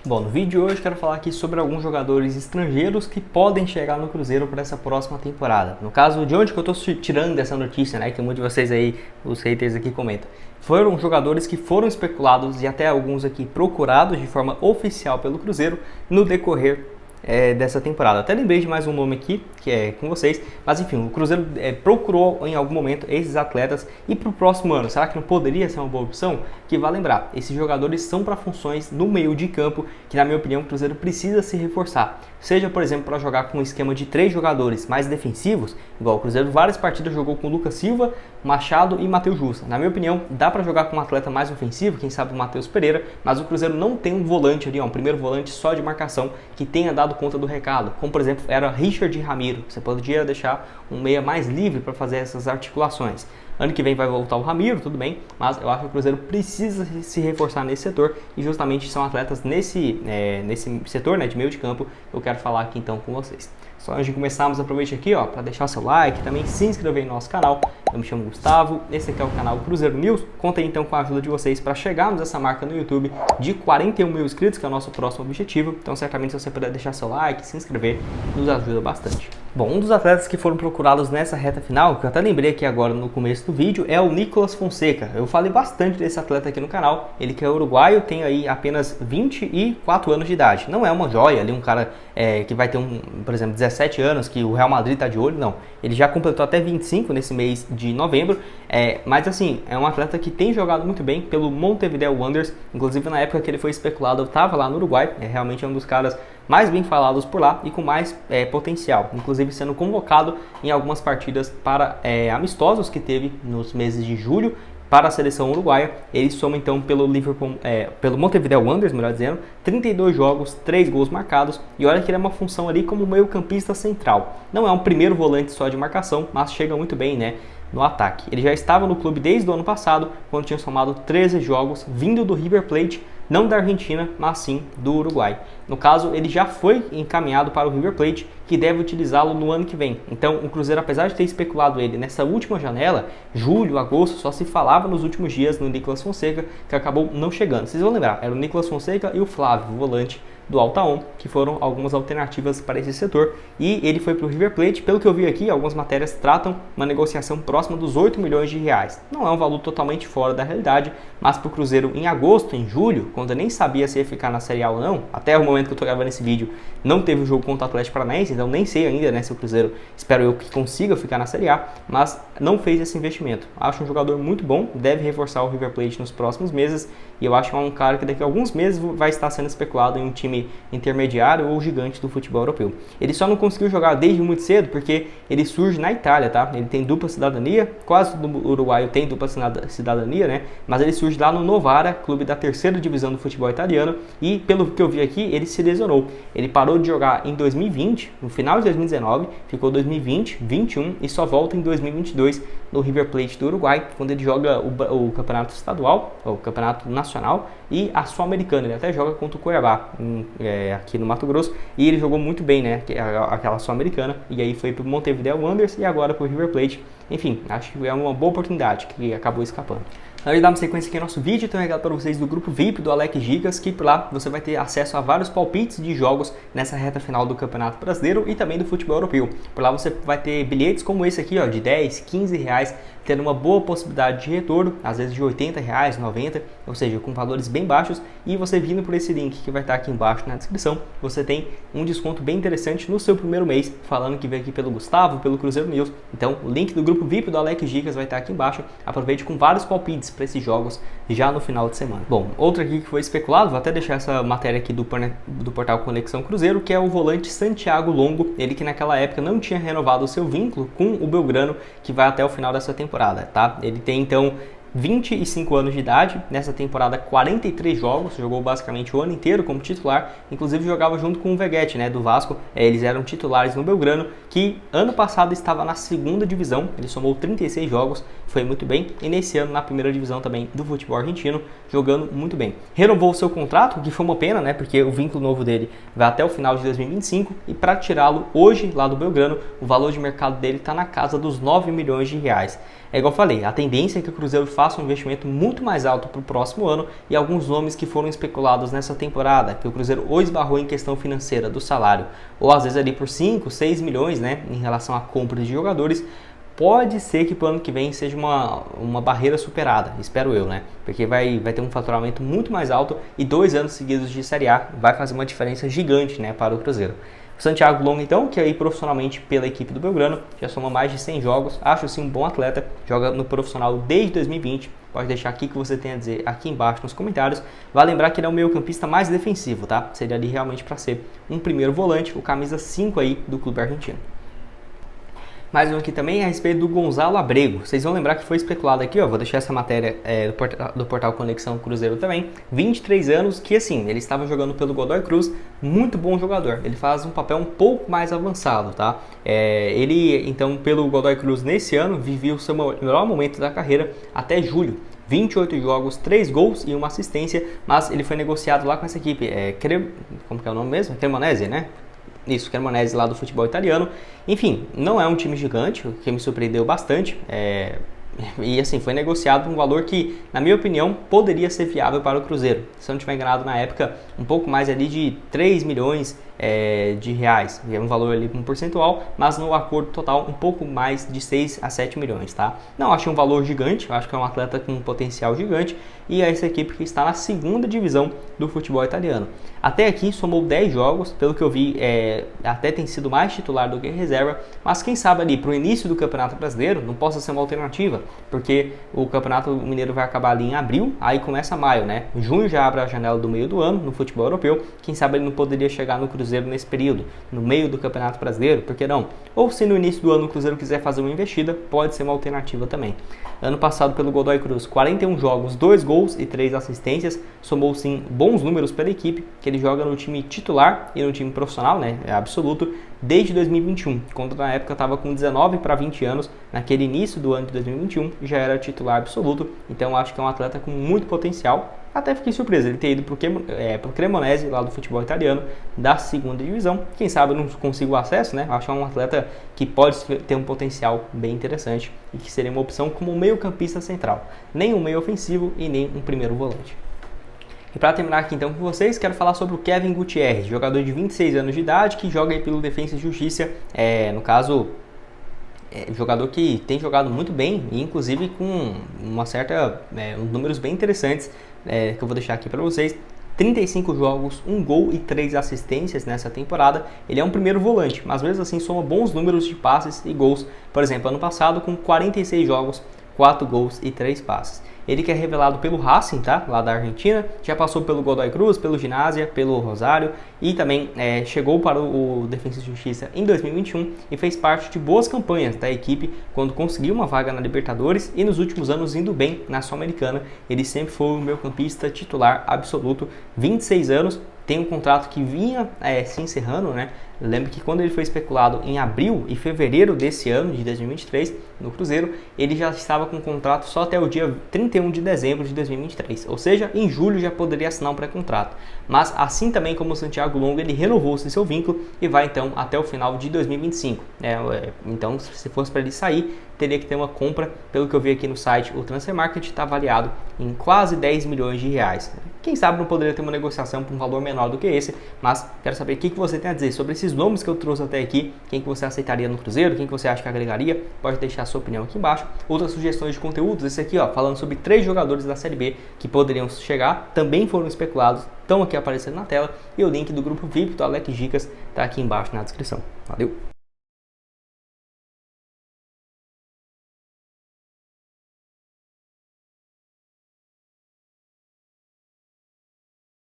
Bom, no vídeo de hoje quero falar aqui sobre alguns jogadores estrangeiros que podem chegar no Cruzeiro para essa próxima temporada. No caso, de onde que eu estou tirando dessa notícia, né, que muitos de vocês aí, os haters aqui comentam. Foram jogadores que foram especulados e até alguns aqui procurados de forma oficial pelo Cruzeiro no decorrer dessa temporada. Até lembrei de mais um nome aqui, que é com vocês, mas enfim, o Cruzeiro procurou em algum momento esses atletas e para o próximo ano, será que não poderia ser uma boa opção? Que vai lembrar, esses jogadores são para funções no meio de campo, que na minha opinião o Cruzeiro precisa se reforçar. Seja, por exemplo, para jogar com um esquema de 3 jogadores mais defensivos, igual o Cruzeiro várias partidas jogou com Lucas Silva, Machado e Matheus Jussa. Na minha opinião, dá para jogar com um atleta mais ofensivo, quem sabe o Matheus Pereira, mas o Cruzeiro não tem um volante ali, um primeiro volante só de marcação que tenha dado conta do recado, como por exemplo era Richard e Ramiro. Você poderia deixar um meia mais livre para fazer essas articulações. Ano que vem vai voltar o Ramiro, tudo bem, mas eu acho que o Cruzeiro precisa se reforçar nesse setor e justamente são atletas nesse setor, né, de meio de campo que eu quero falar aqui então com vocês. Só antes de começarmos, aproveite aqui para deixar o seu like, também se inscrever no nosso canal. Eu me chamo Gustavo, esse aqui é o canal Cruzeiro News. Conta aí então com a ajuda de vocês para chegarmos a essa marca no YouTube de 41 mil inscritos, que é o nosso próximo objetivo. Então certamente se você puder deixar seu like, se inscrever, nos ajuda bastante. Bom, um dos atletas que foram procurados nessa reta final, que eu até lembrei aqui agora no começo do vídeo, é o Nicolas Fonseca. Eu falei bastante desse atleta aqui no canal, ele que é uruguaio, tem aí apenas 24 anos de idade. Não é uma joia ali, um cara que vai ter, por exemplo, 17 anos, que o Real Madrid está de olho, não. Ele já completou até 25 nesse mês de novembro, mas assim, é um atleta que tem jogado muito bem pelo Montevideo Wanderers, inclusive na época que ele foi especulado, eu estava lá no Uruguai, realmente é um dos caras mais bem falados por lá e com mais potencial, inclusive sendo convocado em algumas partidas para amistosos que teve nos meses de julho para a seleção uruguaia. Ele soma então pelo Montevideo Wanderers, melhor dizendo, 32 jogos, 3 gols marcados, e olha que ele é uma função ali como meio campista central. Não é um primeiro volante só de marcação, mas chega muito bem, né, no ataque. Ele já estava no clube desde o ano passado, quando tinha somado 13 jogos, vindo do River Plate, não da Argentina, mas sim do Uruguai. No caso, ele já foi encaminhado para o River Plate, que deve utilizá-lo no ano que vem. Então, o Cruzeiro, apesar de ter especulado ele nessa última janela, julho, agosto, só se falava nos últimos dias no Nicolas Fonseca, que acabou não chegando. Vocês vão lembrar, era o Nicolas Fonseca e o Flávio, o volante do Altaon, que foram algumas alternativas para esse setor, e ele foi para o River Plate. Pelo que eu vi aqui, algumas matérias tratam uma negociação próxima dos 8 milhões de reais. Não é um valor totalmente fora da realidade, mas para o Cruzeiro em agosto, em julho, quando eu nem sabia se ia ficar na Série A ou não, até o momento que eu estou gravando esse vídeo, não teve o jogo contra o Atlético Paranaense, então nem sei ainda, né, se o Cruzeiro, espero eu que consiga ficar na Série A, mas não fez esse investimento. Acho um jogador muito bom, deve reforçar o River Plate nos próximos meses, e eu acho que é um cara que daqui a alguns meses vai estar sendo especulado em um time intermediário ou gigante do futebol europeu. Ele só não conseguiu jogar desde muito cedo porque ele surge na Itália, tá? Ele tem dupla cidadania, quase todo uruguaio tem dupla cidadania, né? Mas ele surge lá no Novara, clube da terceira divisão do futebol italiano, e pelo que eu vi aqui, ele se lesionou. Ele parou de jogar em 2020, no final de 2019, ficou 2020, 21 e só volta em 2022 no River Plate do Uruguai, quando ele joga o campeonato estadual, o campeonato nacional e a Sul-Americana. Ele até joga contra o Cuiabá, aqui no Mato Grosso, e ele jogou muito bem, né, aquela Sul-Americana, e aí foi para o Montevideo Wanderers e agora para o River Plate. Enfim, acho que é uma boa oportunidade que acabou escapando. Antes de darmos sequência aqui no nosso vídeo, tenho um recado para vocês do grupo VIP do Alex Gigas, que por lá você vai ter acesso a vários palpites de jogos nessa reta final do Campeonato Brasileiro e também do futebol europeu. Por lá você vai ter bilhetes como esse aqui, de 10, 15 reais, tendo uma boa possibilidade de retorno, às vezes de 80 reais, 90, ou seja, com valores bem baixos, e você vindo por esse link que vai estar aqui embaixo na descrição, você tem um desconto bem interessante no seu primeiro mês, falando que veio aqui pelo Gustavo, pelo Cruzeiro News. Então, o link do grupo VIP do Alex Gigas vai estar aqui embaixo. Aproveite com vários palpites para esses jogos já no final de semana. Bom, outro aqui que foi especulado, vou até deixar essa matéria aqui do portal Conexão Cruzeiro, que é o volante Santiago Longo, ele que naquela época não tinha renovado o seu vínculo com o Belgrano, que vai até o final dessa temporada, tá? Ele tem então 25 anos de idade, nessa temporada 43 jogos, jogou basicamente o ano inteiro como titular, inclusive jogava junto com o Veguete, né, do Vasco. Eles eram titulares no Belgrano, que ano passado estava na segunda divisão, ele somou 36 jogos, foi muito bem, e nesse ano na primeira divisão também do futebol argentino, jogando muito bem. Renovou o seu contrato, que foi uma pena, né, porque o vínculo novo dele vai até o final de 2025, e para tirá-lo hoje lá do Belgrano, o valor de mercado dele está na casa dos 9 milhões de reais. É igual eu falei, a tendência é que o Cruzeiro faça um investimento muito mais alto para o próximo ano e alguns nomes que foram especulados nessa temporada, que o Cruzeiro ou esbarrou em questão financeira do salário, ou às vezes ali por 5, 6 milhões, né, em relação à compra de jogadores, pode ser que para o ano que vem seja uma barreira superada, espero eu, né? Porque vai ter um faturamento muito mais alto e 2 anos seguidos de Série A vai fazer uma diferença gigante, né, para o Cruzeiro. O Santiago Longo, então, que aí profissionalmente pela equipe do Belgrano, já soma mais de 100 jogos, acho sim um bom atleta, joga no profissional desde 2020, pode deixar aqui o que você tem a dizer aqui embaixo nos comentários. Vale lembrar que ele é o meio-campista mais defensivo, tá? Seria ali realmente para ser um primeiro volante, o camisa 5 aí do clube argentino. Mais um aqui também a respeito do Gonzalo Abrego. Vocês vão lembrar que foi especulado aqui, ó, vou deixar essa matéria do portal Conexão Cruzeiro também. 23 anos, que assim, ele estava jogando pelo Godoy Cruz, muito bom jogador. Ele faz um papel um pouco mais avançado, tá? Ele, então, pelo Godoy Cruz nesse ano, vivia o seu melhor momento da carreira até julho. 28 jogos, 3 gols e 1 assistência, mas ele foi negociado lá com essa equipe. Como que é o nome mesmo? Cremonese, né? Isso, Cremonese lá do futebol italiano. Enfim, não é um time gigante, o que me surpreendeu bastante. E assim, foi negociado por um valor que, na minha opinião, poderia ser viável para o Cruzeiro. Se eu não estiver enganado, na época, um pouco mais ali de 3 milhões de reais. É um valor ali um percentual, mas no acordo total um pouco mais de 6 a 7 milhões, tá? Não acho um valor gigante, acho que é um atleta com um potencial gigante e é essa equipe que está na segunda divisão do futebol italiano. Até aqui somou 10 jogos, pelo que eu vi, até tem sido mais titular do que reserva, mas quem sabe ali para o início do Campeonato Brasileiro não possa ser uma alternativa, porque o Campeonato Mineiro vai acabar ali em abril, aí começa maio, né? Junho já abre a janela do meio do ano no futebol europeu, quem sabe ele não poderia chegar no Cruzeiro nesse período, no meio do Campeonato Brasileiro, por que não? Ou se no início do ano o Cruzeiro quiser fazer uma investida, pode ser uma alternativa também. Ano passado pelo Godoy Cruz, 41 jogos, 2 gols e 3 assistências, somou sim bons números pela equipe, que ele joga no time titular e no time profissional, né, absoluto, desde 2021, quando na época estava com 19 para 20 anos, naquele início do ano de 2021, já era titular absoluto, então acho que é um atleta com muito potencial. Até fiquei surpreso ele ter ido pro Cremonese, lá do futebol italiano, da segunda divisão. Quem sabe eu não consigo acesso, né? Acho que é um atleta que pode ter um potencial bem interessante e que seria uma opção como um meio-campista central. Nem um meio ofensivo e nem um primeiro volante. E para terminar aqui então com vocês, quero falar sobre o Kevin Gutierrez, jogador de 26 anos de idade que joga aí pelo Defensa e Justiça, no caso... jogador que tem jogado muito bem e inclusive com números bem interessantes que eu vou deixar aqui para vocês. 35 jogos, 1 gol e 3 assistências nessa temporada. Ele é um primeiro volante, mas mesmo assim soma bons números de passes e gols. Por exemplo, ano passado com 46 jogos, 4 gols e 3 passes. Ele que é revelado pelo Racing, tá? Lá da Argentina, já passou pelo Godoy Cruz, pelo Ginásio, pelo Rosário e também chegou para o Defensa e Justiça em 2021 e fez parte de boas campanhas da equipe quando conseguiu uma vaga na Libertadores e nos últimos anos indo bem na Sul-Americana. Ele sempre foi o meio-campista titular absoluto, 26 anos, tem um contrato que vinha se encerrando, né? Lembro que quando ele foi especulado em abril e fevereiro desse ano, de 2023, no Cruzeiro, ele já estava com um contrato só até o dia 31 de dezembro de 2023. Ou seja, em julho já poderia assinar um pré-contrato. Mas assim também como o Santiago Longo, ele renovou seu vínculo e vai então até o final de 2025. Então, se fosse para ele sair, teria que ter uma compra. Pelo que eu vi aqui no site, o Transfer Market está avaliado em quase 10 milhões de reais. Quem sabe não poderia ter uma negociação por um valor menor do que esse, mas quero saber o que você tem a dizer sobre esses nomes que eu trouxe até aqui, quem que você aceitaria no Cruzeiro, quem que você acha que agregaria, pode deixar a sua opinião aqui embaixo. Outras sugestões de conteúdos, esse aqui falando sobre 3 jogadores da Série B que poderiam chegar, também foram especulados, estão aqui aparecendo na tela, e o link do grupo VIP do Alex Dicas está aqui embaixo na descrição. Valeu!